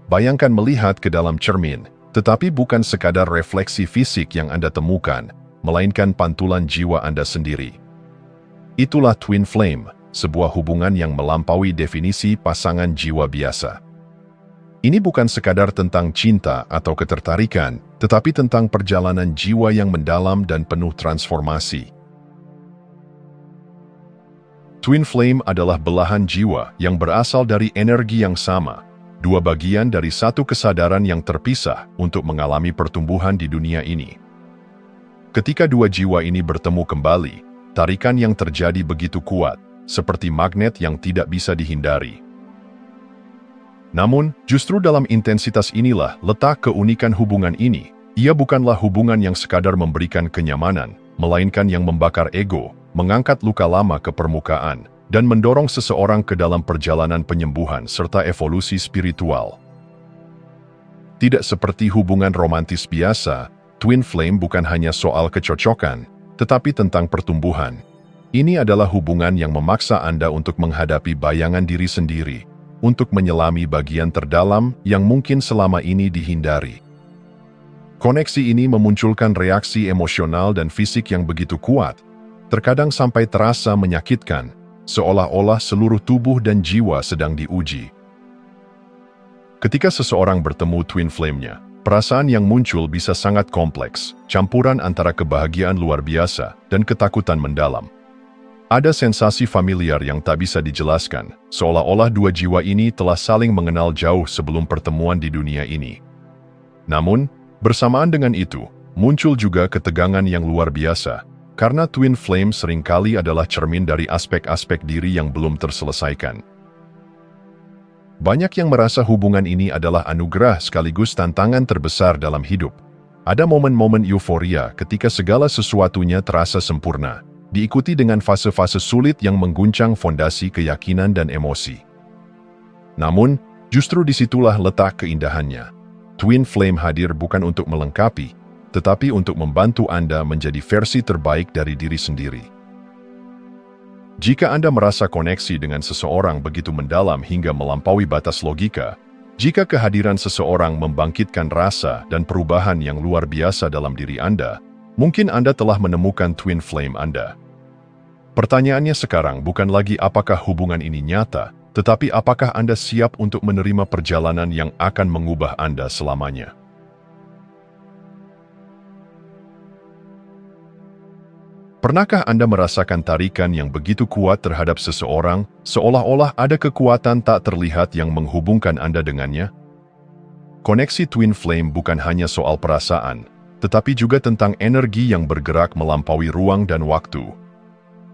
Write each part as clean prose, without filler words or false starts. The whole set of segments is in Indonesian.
Bayangkan melihat ke dalam cermin, tetapi bukan sekadar refleksi fisik yang Anda temukan, melainkan pantulan jiwa Anda sendiri. Itulah twin flame, sebuah hubungan yang melampaui definisi pasangan jiwa biasa. Ini bukan sekadar tentang cinta atau ketertarikan, tetapi tentang perjalanan jiwa yang mendalam dan penuh transformasi. Twin flame adalah belahan jiwa yang berasal dari energi yang sama, dua bagian dari satu kesadaran yang terpisah untuk mengalami pertumbuhan di dunia ini. Ketika dua jiwa ini bertemu kembali, tarikan yang terjadi begitu kuat, seperti magnet yang tidak bisa dihindari. Namun, justru dalam intensitas inilah letak keunikan hubungan ini. Ia bukanlah hubungan yang sekadar memberikan kenyamanan, melainkan yang membakar ego, mengangkat luka lama ke permukaan, dan mendorong seseorang ke dalam perjalanan penyembuhan serta evolusi spiritual. Tidak seperti hubungan romantis biasa, twin flame bukan hanya soal kecocokan, tetapi tentang pertumbuhan. Ini adalah hubungan yang memaksa Anda untuk menghadapi bayangan diri sendiri, untuk menyelami bagian terdalam yang mungkin selama ini dihindari. Koneksi ini memunculkan reaksi emosional dan fisik yang begitu kuat, terkadang sampai terasa menyakitkan, seolah-olah seluruh tubuh dan jiwa sedang diuji. Ketika seseorang bertemu twin flame-nya, perasaan yang muncul bisa sangat kompleks, campuran antara kebahagiaan luar biasa dan ketakutan mendalam. Ada sensasi familiar yang tak bisa dijelaskan, seolah-olah dua jiwa ini telah saling mengenal jauh sebelum pertemuan di dunia ini. Namun, bersamaan dengan itu, muncul juga ketegangan yang luar biasa, karena twin flame seringkali adalah cermin dari aspek-aspek diri yang belum terselesaikan. Banyak yang merasa hubungan ini adalah anugerah sekaligus tantangan terbesar dalam hidup. Ada momen-momen euforia ketika segala sesuatunya terasa sempurna, diikuti dengan fase-fase sulit yang mengguncang fondasi keyakinan dan emosi. Namun, justru disitulah letak keindahannya. Twin flame hadir bukan untuk melengkapi, tetapi untuk membantu Anda menjadi versi terbaik dari diri sendiri. Jika Anda merasa koneksi dengan seseorang begitu mendalam hingga melampaui batas logika, jika kehadiran seseorang membangkitkan rasa dan perubahan yang luar biasa dalam diri Anda, mungkin Anda telah menemukan twin flame Anda. Pertanyaannya sekarang bukan lagi apakah hubungan ini nyata, tetapi apakah Anda siap untuk menerima perjalanan yang akan mengubah Anda selamanya. Pernahkah Anda merasakan tarikan yang begitu kuat terhadap seseorang, seolah-olah ada kekuatan tak terlihat yang menghubungkan Anda dengannya? Koneksi twin flame bukan hanya soal perasaan, tetapi juga tentang energi yang bergerak melampaui ruang dan waktu.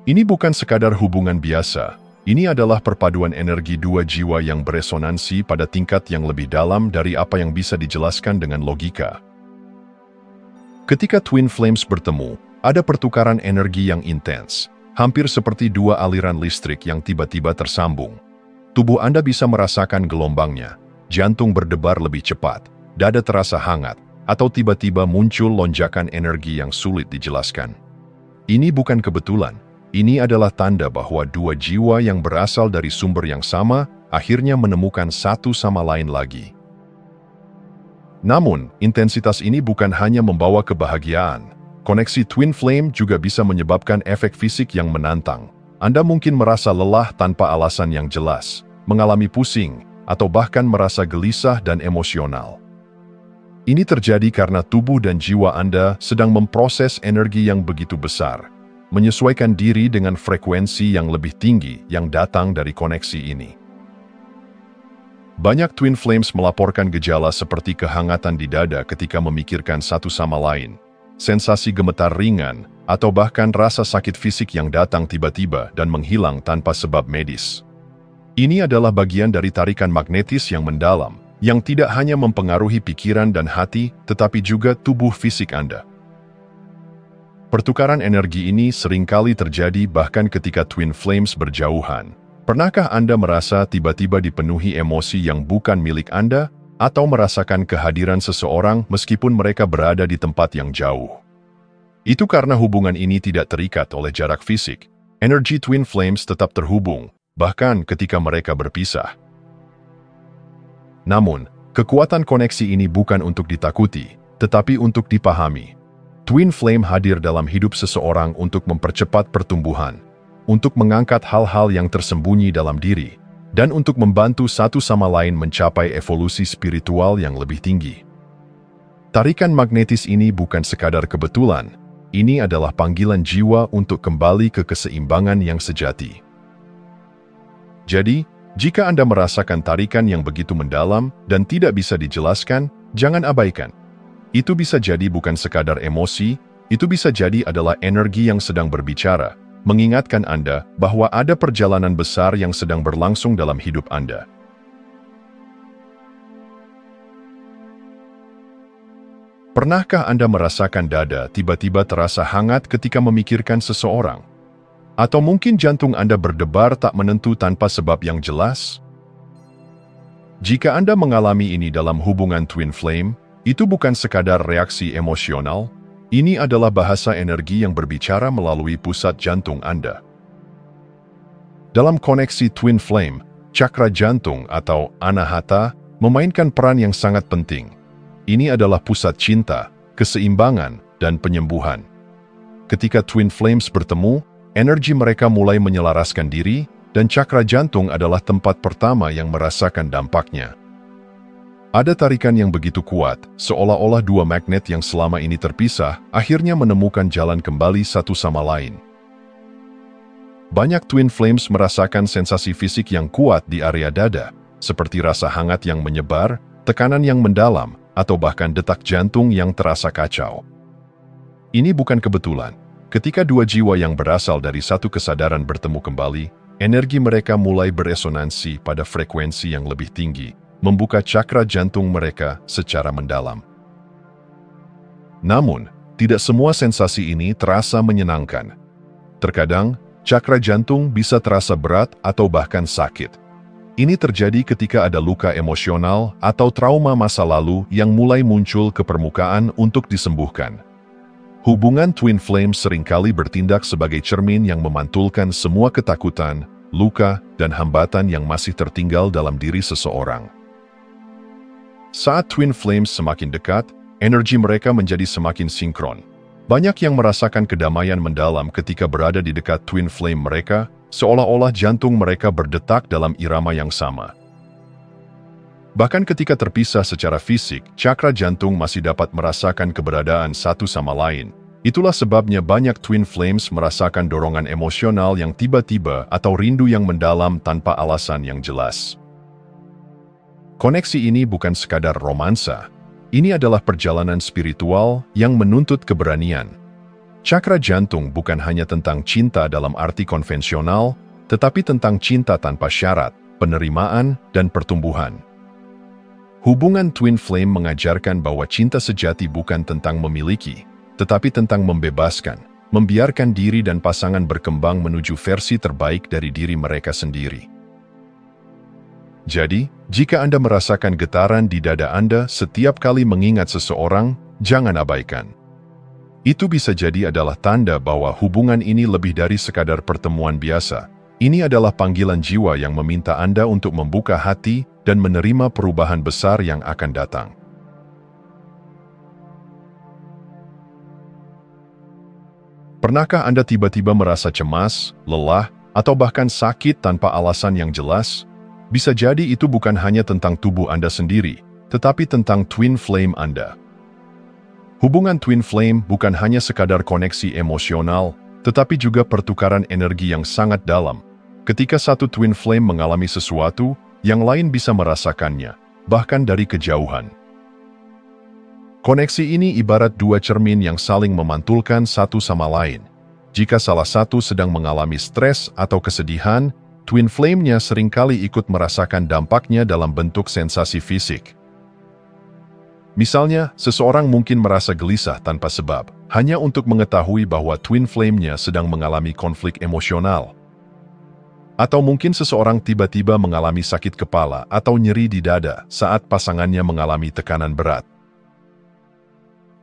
Ini bukan sekadar hubungan biasa, ini adalah perpaduan energi dua jiwa yang beresonansi pada tingkat yang lebih dalam dari apa yang bisa dijelaskan dengan logika. Ketika twin flames bertemu, ada pertukaran energi yang intens, hampir seperti dua aliran listrik yang tiba-tiba tersambung. Tubuh Anda bisa merasakan gelombangnya, jantung berdebar lebih cepat, dada terasa hangat, atau tiba-tiba muncul lonjakan energi yang sulit dijelaskan. Ini bukan kebetulan, ini adalah tanda bahwa dua jiwa yang berasal dari sumber yang sama akhirnya menemukan satu sama lain lagi. Namun, intensitas ini bukan hanya membawa kebahagiaan. Koneksi twin flame juga bisa menyebabkan efek fisik yang menantang. Anda mungkin merasa lelah tanpa alasan yang jelas, mengalami pusing, atau bahkan merasa gelisah dan emosional. Ini terjadi karena tubuh dan jiwa Anda sedang memproses energi yang begitu besar, menyesuaikan diri dengan frekuensi yang lebih tinggi yang datang dari koneksi ini. Banyak twin flames melaporkan gejala seperti kehangatan di dada ketika memikirkan satu sama lain, sensasi gemetar ringan, atau bahkan rasa sakit fisik yang datang tiba-tiba dan menghilang tanpa sebab medis. Ini adalah bagian dari tarikan magnetis yang mendalam, yang tidak hanya mempengaruhi pikiran dan hati, tetapi juga tubuh fisik Anda. Pertukaran energi ini seringkali terjadi bahkan ketika twin flames berjauhan. Pernahkah Anda merasa tiba-tiba dipenuhi emosi yang bukan milik Anda, atau merasakan kehadiran seseorang meskipun mereka berada di tempat yang jauh? Itu karena hubungan ini tidak terikat oleh jarak fisik. Energi twin flames tetap terhubung, bahkan ketika mereka berpisah. Namun, Kekuatan koneksi ini bukan untuk ditakuti, tetapi untuk dipahami. Twin flame hadir dalam hidup seseorang untuk mempercepat pertumbuhan, untuk mengangkat hal-hal yang tersembunyi dalam diri, dan untuk membantu satu sama lain mencapai evolusi spiritual yang lebih tinggi. Tarikan magnetis ini bukan sekadar kebetulan, ini adalah panggilan jiwa untuk kembali ke keseimbangan yang sejati. Jadi, jika Anda merasakan tarikan yang begitu mendalam dan tidak bisa dijelaskan, jangan abaikan. Itu bisa jadi bukan sekadar emosi, itu bisa jadi adalah energi yang sedang berbicara, mengingatkan Anda bahwa ada perjalanan besar yang sedang berlangsung dalam hidup Anda. Pernahkah Anda merasakan dada tiba-tiba terasa hangat ketika memikirkan seseorang? Atau mungkin jantung Anda berdebar tak menentu tanpa sebab yang jelas? Jika Anda mengalami ini dalam hubungan twin flame, itu bukan sekadar reaksi emosional, ini adalah bahasa energi yang berbicara melalui pusat jantung Anda. Dalam koneksi twin flame, cakra jantung atau anahata memainkan peran yang sangat penting. Ini adalah pusat cinta, keseimbangan, dan penyembuhan. Ketika twin flames bertemu, energi mereka mulai menyelaraskan diri, dan cakra jantung adalah tempat pertama yang merasakan dampaknya. Ada tarikan yang begitu kuat, seolah-olah dua magnet yang selama ini terpisah, akhirnya menemukan jalan kembali satu sama lain. Banyak twin flames merasakan sensasi fisik yang kuat di area dada, seperti rasa hangat yang menyebar, tekanan yang mendalam, atau bahkan detak jantung yang terasa kacau. Ini bukan kebetulan. Ketika dua jiwa yang berasal dari satu kesadaran bertemu kembali, energi mereka mulai beresonansi pada frekuensi yang lebih tinggi, membuka cakra jantung mereka secara mendalam. Namun, tidak semua sensasi ini terasa menyenangkan. Terkadang, cakra jantung bisa terasa berat atau bahkan sakit. Ini terjadi ketika ada luka emosional atau trauma masa lalu yang mulai muncul ke permukaan untuk disembuhkan. Hubungan twin flame seringkali bertindak sebagai cermin yang memantulkan semua ketakutan, luka, dan hambatan yang masih tertinggal dalam diri seseorang. Saat twin flames semakin dekat, energi mereka menjadi semakin sinkron. Banyak yang merasakan kedamaian mendalam ketika berada di dekat twin flame mereka, seolah-olah jantung mereka berdetak dalam irama yang sama. Bahkan ketika terpisah secara fisik, cakra jantung masih dapat merasakan keberadaan satu sama lain. Itulah sebabnya banyak twin flames merasakan dorongan emosional yang tiba-tiba atau rindu yang mendalam tanpa alasan yang jelas. Koneksi ini bukan sekadar romansa. Ini adalah perjalanan spiritual yang menuntut keberanian. Cakra jantung bukan hanya tentang cinta dalam arti konvensional, tetapi tentang cinta tanpa syarat, penerimaan, dan pertumbuhan. Hubungan twin flame mengajarkan bahwa cinta sejati bukan tentang memiliki, tetapi tentang membebaskan, membiarkan diri dan pasangan berkembang menuju versi terbaik dari diri mereka sendiri. Jadi, jika Anda merasakan getaran di dada Anda setiap kali mengingat seseorang, jangan abaikan. Itu bisa jadi adalah tanda bahwa hubungan ini lebih dari sekadar pertemuan biasa. Ini adalah panggilan jiwa yang meminta Anda untuk membuka hati dan menerima perubahan besar yang akan datang. Pernahkah Anda tiba-tiba merasa cemas, lelah, atau bahkan sakit tanpa alasan yang jelas? Bisa jadi itu bukan hanya tentang tubuh Anda sendiri, tetapi tentang twin flame Anda. Hubungan twin flame bukan hanya sekadar koneksi emosional, tetapi juga pertukaran energi yang sangat dalam. Ketika satu twin flame mengalami sesuatu, yang lain bisa merasakannya, bahkan dari kejauhan. Koneksi ini ibarat dua cermin yang saling memantulkan satu sama lain. Jika salah satu sedang mengalami stres atau kesedihan, twin flame-nya seringkali ikut merasakan dampaknya dalam bentuk sensasi fisik. Misalnya, seseorang mungkin merasa gelisah tanpa sebab, hanya untuk mengetahui bahwa twin flame-nya sedang mengalami konflik emosional. Atau mungkin seseorang tiba-tiba mengalami sakit kepala atau nyeri di dada saat pasangannya mengalami tekanan berat.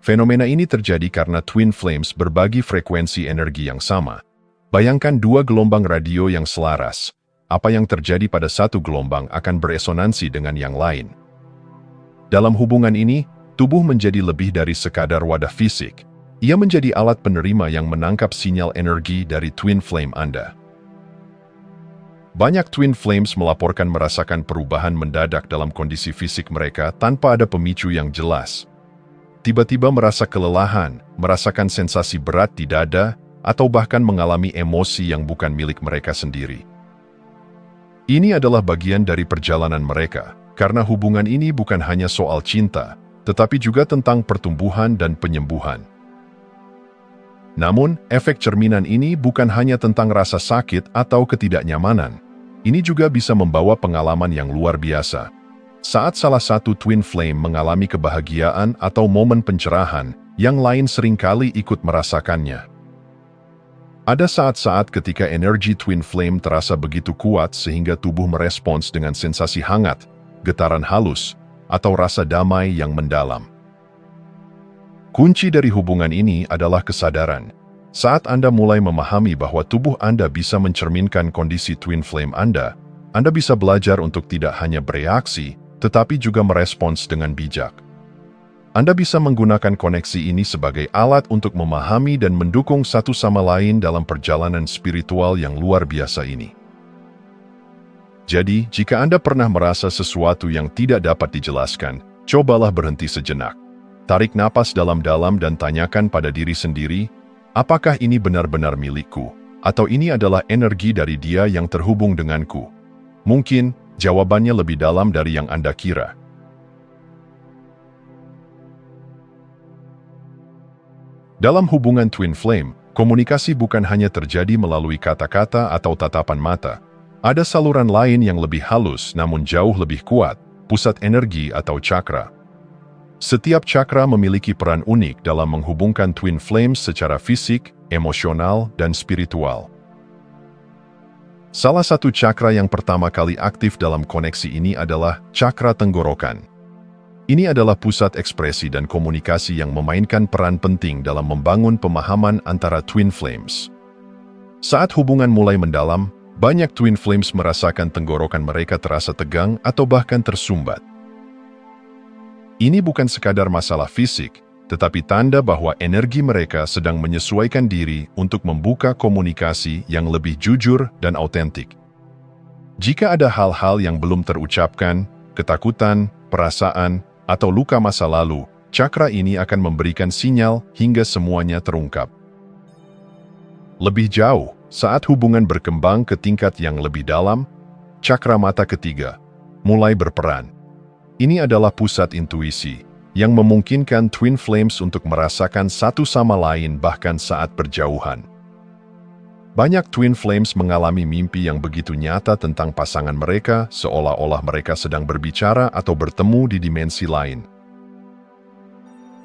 Fenomena ini terjadi karena twin flames berbagi frekuensi energi yang sama. Bayangkan dua gelombang radio yang selaras. Apa yang terjadi pada satu gelombang akan beresonansi dengan yang lain. Dalam hubungan ini, tubuh menjadi lebih dari sekadar wadah fisik. Ia menjadi alat penerima yang menangkap sinyal energi dari twin flame Anda. Banyak twin flames melaporkan merasakan perubahan mendadak dalam kondisi fisik mereka tanpa ada pemicu yang jelas. Tiba-tiba merasa kelelahan, merasakan sensasi berat di dada, atau bahkan mengalami emosi yang bukan milik mereka sendiri. Ini adalah bagian dari perjalanan mereka, karena hubungan ini bukan hanya soal cinta, tetapi juga tentang pertumbuhan dan penyembuhan. Namun, efek cerminan ini bukan hanya tentang rasa sakit atau ketidaknyamanan. Ini juga bisa membawa pengalaman yang luar biasa. Saat salah satu twin flame mengalami kebahagiaan atau momen pencerahan, yang lain seringkali ikut merasakannya. Ada saat-saat ketika energi twin flame terasa begitu kuat sehingga tubuh merespons dengan sensasi hangat, getaran halus, atau rasa damai yang mendalam. Kunci dari hubungan ini adalah kesadaran. Saat Anda mulai memahami bahwa tubuh Anda bisa mencerminkan kondisi twin flame Anda bisa belajar untuk tidak hanya bereaksi, tetapi juga merespons dengan bijak. Anda bisa menggunakan koneksi ini sebagai alat untuk memahami dan mendukung satu sama lain dalam perjalanan spiritual yang luar biasa ini. Jadi, jika Anda pernah merasa sesuatu yang tidak dapat dijelaskan, cobalah berhenti sejenak. Tarik napas dalam-dalam dan tanyakan pada diri sendiri, apakah ini benar-benar milikku? Atau ini adalah energi dari dia yang terhubung denganku? Mungkin, jawabannya lebih dalam dari yang Anda kira. Dalam hubungan twin flame, komunikasi bukan hanya terjadi melalui kata-kata atau tatapan mata. Ada saluran lain yang lebih halus namun jauh lebih kuat, pusat energi atau chakra. Setiap chakra memiliki peran unik dalam menghubungkan twin flames secara fisik, emosional, dan spiritual. Salah satu chakra yang pertama kali aktif dalam koneksi ini adalah cakra tenggorokan. Ini adalah pusat ekspresi dan komunikasi yang memainkan peran penting dalam membangun pemahaman antara twin flames. Saat hubungan mulai mendalam, banyak twin flames merasakan tenggorokan mereka terasa tegang atau bahkan tersumbat. Ini bukan sekadar masalah fisik, tetapi tanda bahwa energi mereka sedang menyesuaikan diri untuk membuka komunikasi yang lebih jujur dan autentik. Jika ada hal-hal yang belum terucapkan, ketakutan, perasaan, atau luka masa lalu, cakra ini akan memberikan sinyal hingga semuanya terungkap. Lebih jauh, saat hubungan berkembang ke tingkat yang lebih dalam, cakra mata ketiga mulai berperan. Ini adalah pusat intuisi yang memungkinkan twin flames untuk merasakan satu sama lain bahkan saat berjauhan. Banyak twin flames mengalami mimpi yang begitu nyata tentang pasangan mereka seolah-olah mereka sedang berbicara atau bertemu di dimensi lain.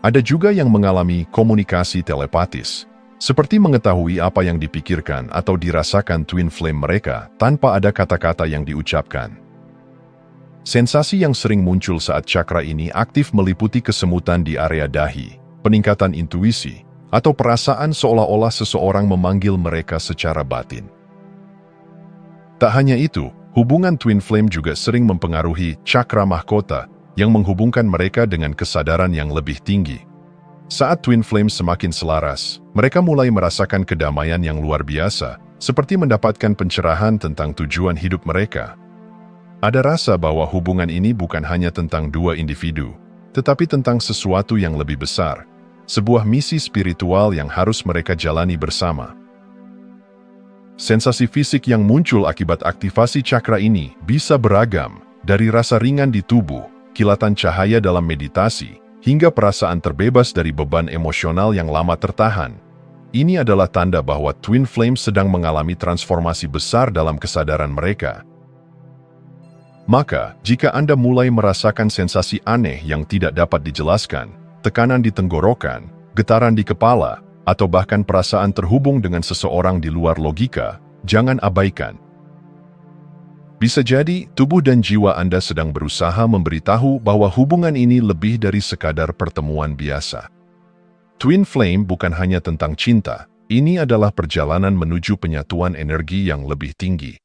Ada juga yang mengalami komunikasi telepatis, seperti mengetahui apa yang dipikirkan atau dirasakan twin flame mereka tanpa ada kata-kata yang diucapkan. Sensasi yang sering muncul saat cakra ini aktif meliputi kesemutan di area dahi, peningkatan intuisi, atau perasaan seolah-olah seseorang memanggil mereka secara batin. Tak hanya itu, hubungan twin flame juga sering mempengaruhi cakra mahkota yang menghubungkan mereka dengan kesadaran yang lebih tinggi. Saat twin flame semakin selaras, mereka mulai merasakan kedamaian yang luar biasa, seperti mendapatkan pencerahan tentang tujuan hidup mereka. Ada rasa bahwa hubungan ini bukan hanya tentang dua individu, tetapi tentang sesuatu yang lebih besar, sebuah misi spiritual yang harus mereka jalani bersama. Sensasi fisik yang muncul akibat aktivasi cakra ini bisa beragam, dari rasa ringan di tubuh, kilatan cahaya dalam meditasi, hingga perasaan terbebas dari beban emosional yang lama tertahan. Ini adalah tanda bahwa twin flame sedang mengalami transformasi besar dalam kesadaran mereka. Maka, jika Anda mulai merasakan sensasi aneh yang tidak dapat dijelaskan, tekanan di tenggorokan, getaran di kepala, atau bahkan perasaan terhubung dengan seseorang di luar logika, jangan abaikan. Bisa jadi, tubuh dan jiwa Anda sedang berusaha memberitahu bahwa hubungan ini lebih dari sekadar pertemuan biasa. Twin flame bukan hanya tentang cinta, ini adalah perjalanan menuju penyatuan energi yang lebih tinggi.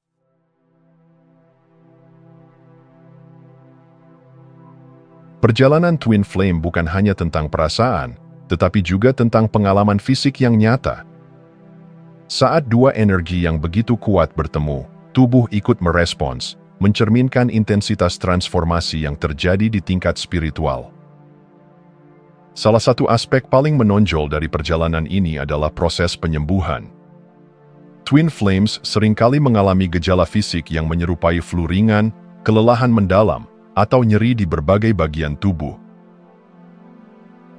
Perjalanan Twin Flame bukan hanya tentang perasaan, tetapi juga tentang pengalaman fisik yang nyata. Saat dua energi yang begitu kuat bertemu, tubuh ikut merespons, mencerminkan intensitas transformasi yang terjadi di tingkat spiritual. Salah satu aspek paling menonjol dari perjalanan ini adalah proses penyembuhan. Twin Flames seringkali mengalami gejala fisik yang menyerupai flu ringan, kelelahan mendalam, atau nyeri di berbagai bagian tubuh.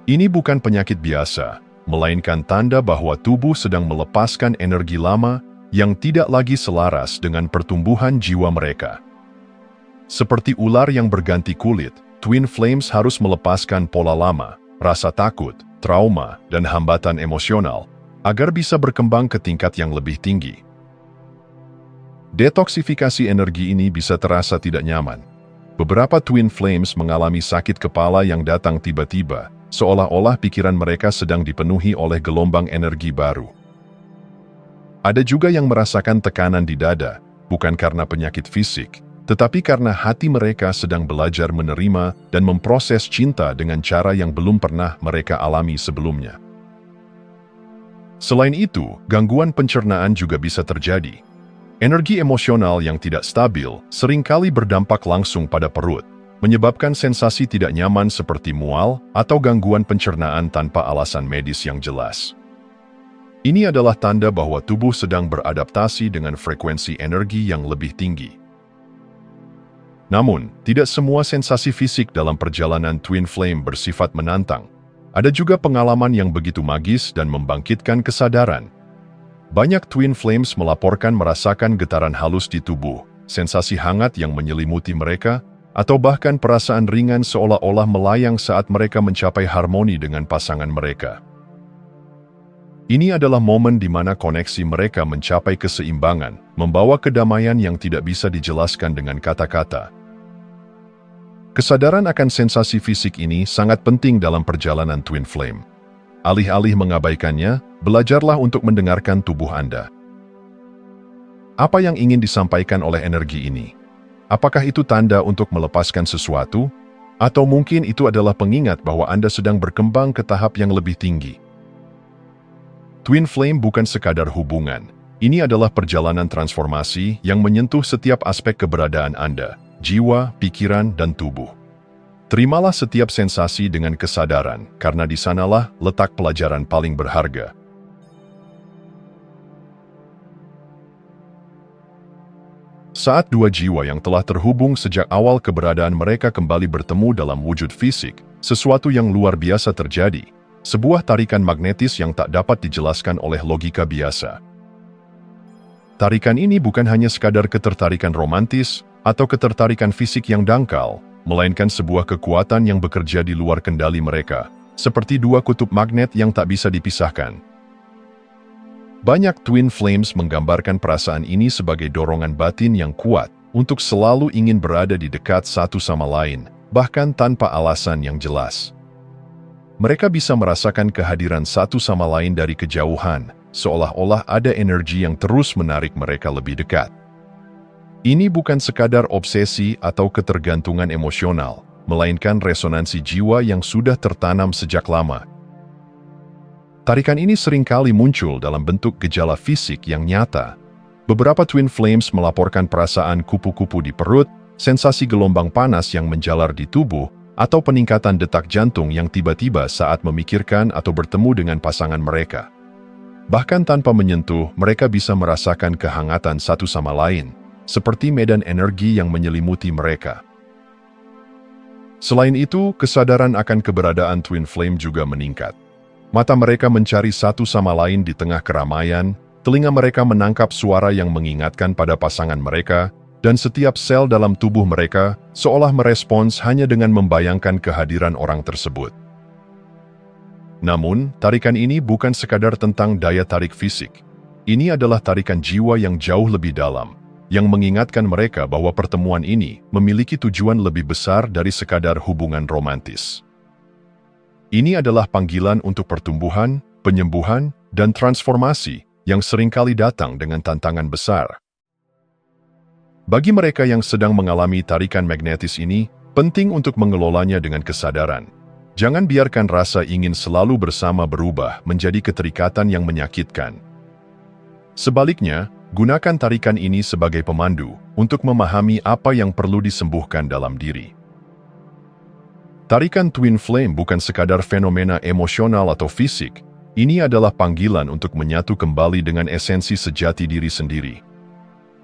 Ini bukan penyakit biasa, melainkan tanda bahwa tubuh sedang melepaskan energi lama yang tidak lagi selaras dengan pertumbuhan jiwa mereka. Seperti ular yang berganti kulit, Twin Flames harus melepaskan pola lama, rasa takut, trauma, dan hambatan emosional, agar bisa berkembang ke tingkat yang lebih tinggi. Detoksifikasi energi ini bisa terasa tidak nyaman. Beberapa Twin Flames mengalami sakit kepala yang datang tiba-tiba, seolah-olah pikiran mereka sedang dipenuhi oleh gelombang energi baru. Ada juga yang merasakan tekanan di dada, bukan karena penyakit fisik, tetapi karena hati mereka sedang belajar menerima dan memproses cinta dengan cara yang belum pernah mereka alami sebelumnya. Selain itu, gangguan pencernaan juga bisa terjadi. Energi emosional yang tidak stabil seringkali berdampak langsung pada perut, menyebabkan sensasi tidak nyaman seperti mual atau gangguan pencernaan tanpa alasan medis yang jelas. Ini adalah tanda bahwa tubuh sedang beradaptasi dengan frekuensi energi yang lebih tinggi. Namun, tidak semua sensasi fisik dalam perjalanan Twin Flame bersifat menantang. Ada juga pengalaman yang begitu magis dan membangkitkan kesadaran. Banyak Twin Flames melaporkan merasakan getaran halus di tubuh, sensasi hangat yang menyelimuti mereka, atau bahkan perasaan ringan seolah-olah melayang saat mereka mencapai harmoni dengan pasangan mereka. Ini adalah momen di mana koneksi mereka mencapai keseimbangan, membawa kedamaian yang tidak bisa dijelaskan dengan kata-kata. Kesadaran akan sensasi fisik ini sangat penting dalam perjalanan Twin Flame. Alih-alih mengabaikannya, belajarlah untuk mendengarkan tubuh Anda. Apa yang ingin disampaikan oleh energi ini? Apakah itu tanda untuk melepaskan sesuatu? Atau mungkin itu adalah pengingat bahwa Anda sedang berkembang ke tahap yang lebih tinggi? Twin Flame bukan sekadar hubungan. Ini adalah perjalanan transformasi yang menyentuh setiap aspek keberadaan Anda, jiwa, pikiran, dan tubuh. Terimalah setiap sensasi dengan kesadaran, karena di sanalah letak pelajaran paling berharga. Saat dua jiwa yang telah terhubung sejak awal keberadaan mereka kembali bertemu dalam wujud fisik, sesuatu yang luar biasa terjadi. Sebuah tarikan magnetis yang tak dapat dijelaskan oleh logika biasa. Tarikan ini bukan hanya sekadar ketertarikan romantis atau ketertarikan fisik yang dangkal, melainkan sebuah kekuatan yang bekerja di luar kendali mereka, seperti dua kutub magnet yang tak bisa dipisahkan. Banyak Twin Flames menggambarkan perasaan ini sebagai dorongan batin yang kuat untuk selalu ingin berada di dekat satu sama lain, bahkan tanpa alasan yang jelas. Mereka bisa merasakan kehadiran satu sama lain dari kejauhan, seolah-olah ada energi yang terus menarik mereka lebih dekat. Ini bukan sekadar obsesi atau ketergantungan emosional, melainkan resonansi jiwa yang sudah tertanam sejak lama. Tarikan ini seringkali muncul dalam bentuk gejala fisik yang nyata. Beberapa Twin Flames melaporkan perasaan kupu-kupu di perut, sensasi gelombang panas yang menjalar di tubuh, atau peningkatan detak jantung yang tiba-tiba saat memikirkan atau bertemu dengan pasangan mereka. Bahkan tanpa menyentuh, mereka bisa merasakan kehangatan satu sama lain, seperti medan energi yang menyelimuti mereka. Selain itu, kesadaran akan keberadaan Twin Flame juga meningkat. Mata mereka mencari satu sama lain di tengah keramaian, telinga mereka menangkap suara yang mengingatkan pada pasangan mereka, dan setiap sel dalam tubuh mereka seolah merespons hanya dengan membayangkan kehadiran orang tersebut. Namun, tarikan ini bukan sekadar tentang daya tarik fisik. Ini adalah tarikan jiwa yang jauh lebih dalam, yang mengingatkan mereka bahwa pertemuan ini memiliki tujuan lebih besar dari sekadar hubungan romantis. Ini adalah panggilan untuk pertumbuhan, penyembuhan, dan transformasi yang seringkali datang dengan tantangan besar. Bagi mereka yang sedang mengalami tarikan magnetis ini, Penting untuk mengelolanya dengan kesadaran. Jangan biarkan rasa ingin selalu bersama berubah menjadi keterikatan yang menyakitkan. Sebaliknya, gunakan tarikan ini sebagai pemandu untuk memahami apa yang perlu disembuhkan dalam diri. Tarikan Twin Flame bukan sekadar fenomena emosional atau fisik. Ini adalah panggilan untuk menyatu kembali dengan esensi sejati diri sendiri.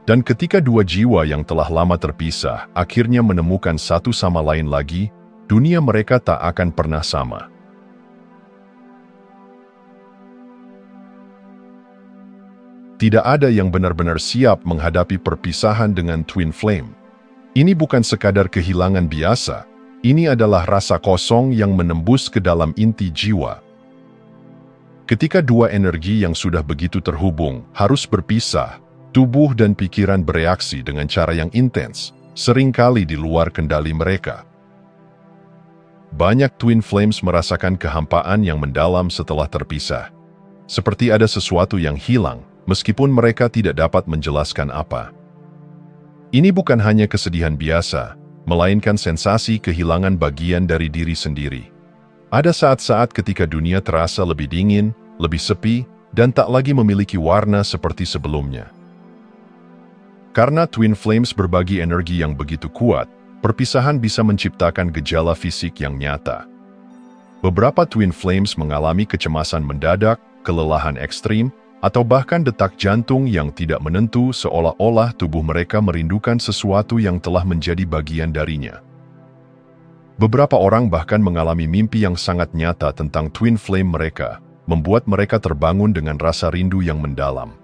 Dan ketika dua jiwa yang telah lama terpisah akhirnya menemukan satu sama lain lagi, dunia mereka tak akan pernah sama. Tidak ada yang benar-benar siap menghadapi perpisahan dengan Twin Flame. Ini bukan sekadar kehilangan biasa, ini adalah rasa kosong yang menembus ke dalam inti jiwa. Ketika dua energi yang sudah begitu terhubung harus berpisah, tubuh dan pikiran bereaksi dengan cara yang intens, seringkali di luar kendali mereka. Banyak Twin Flames merasakan kehampaan yang mendalam setelah terpisah. Seperti ada sesuatu yang hilang, meskipun mereka tidak dapat menjelaskan apa. Ini bukan hanya kesedihan biasa, melainkan sensasi kehilangan bagian dari diri sendiri. Ada saat-saat ketika dunia terasa lebih dingin, lebih sepi, dan tak lagi memiliki warna seperti sebelumnya. Karena Twin Flames berbagi energi yang begitu kuat, perpisahan bisa menciptakan gejala fisik yang nyata. Beberapa Twin Flames mengalami kecemasan mendadak, kelelahan ekstrim, atau bahkan detak jantung yang tidak menentu seolah-olah tubuh mereka merindukan sesuatu yang telah menjadi bagian darinya. Beberapa orang bahkan mengalami mimpi yang sangat nyata tentang Twin Flame mereka, membuat mereka terbangun dengan rasa rindu yang mendalam.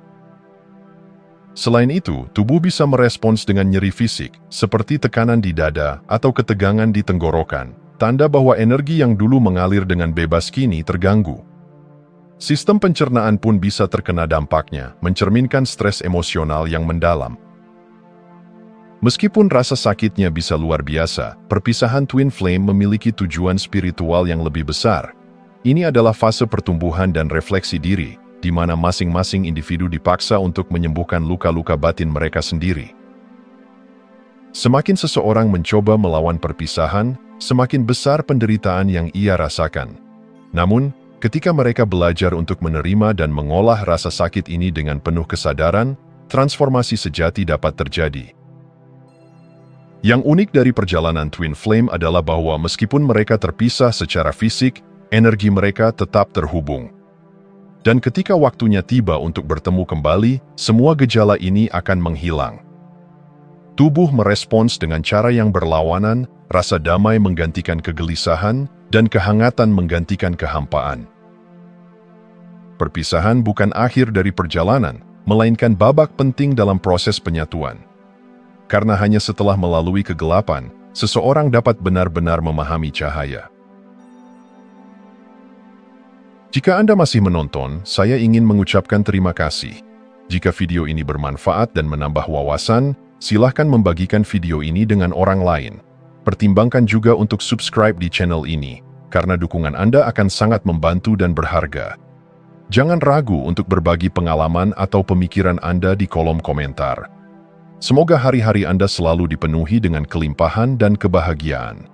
Selain itu, tubuh bisa merespons dengan nyeri fisik, seperti tekanan di dada atau ketegangan di tenggorokan, tanda bahwa energi yang dulu mengalir dengan bebas kini terganggu. Sistem pencernaan pun bisa terkena dampaknya, mencerminkan stres emosional yang mendalam. Meskipun rasa sakitnya bisa luar biasa, perpisahan Twin Flame memiliki tujuan spiritual yang lebih besar. Ini adalah fase pertumbuhan dan refleksi diri, di mana masing-masing individu dipaksa untuk menyembuhkan luka-luka batin mereka sendiri. Semakin seseorang mencoba melawan perpisahan, semakin besar penderitaan yang ia rasakan. Namun, ketika mereka belajar untuk menerima dan mengolah rasa sakit ini dengan penuh kesadaran, transformasi sejati dapat terjadi. Yang unik dari perjalanan Twin Flame adalah bahwa meskipun mereka terpisah secara fisik, energi mereka tetap terhubung. Dan ketika waktunya tiba untuk bertemu kembali, semua gejala ini akan menghilang. Tubuh merespons dengan cara yang berlawanan, rasa damai menggantikan kegelisahan, dan kehangatan menggantikan kehampaan. Perpisahan bukan akhir dari perjalanan, melainkan babak penting dalam proses penyatuan. Karena hanya setelah melalui kegelapan, seseorang dapat benar-benar memahami cahaya. Jika Anda masih menonton, saya ingin mengucapkan terima kasih. Jika video ini bermanfaat dan menambah wawasan, silahkan membagikan video ini dengan orang lain. Pertimbangkan juga untuk subscribe di channel ini, karena dukungan Anda akan sangat membantu dan berharga. Jangan ragu untuk berbagi pengalaman atau pemikiran Anda di kolom komentar. Semoga hari-hari Anda selalu dipenuhi dengan kelimpahan dan kebahagiaan.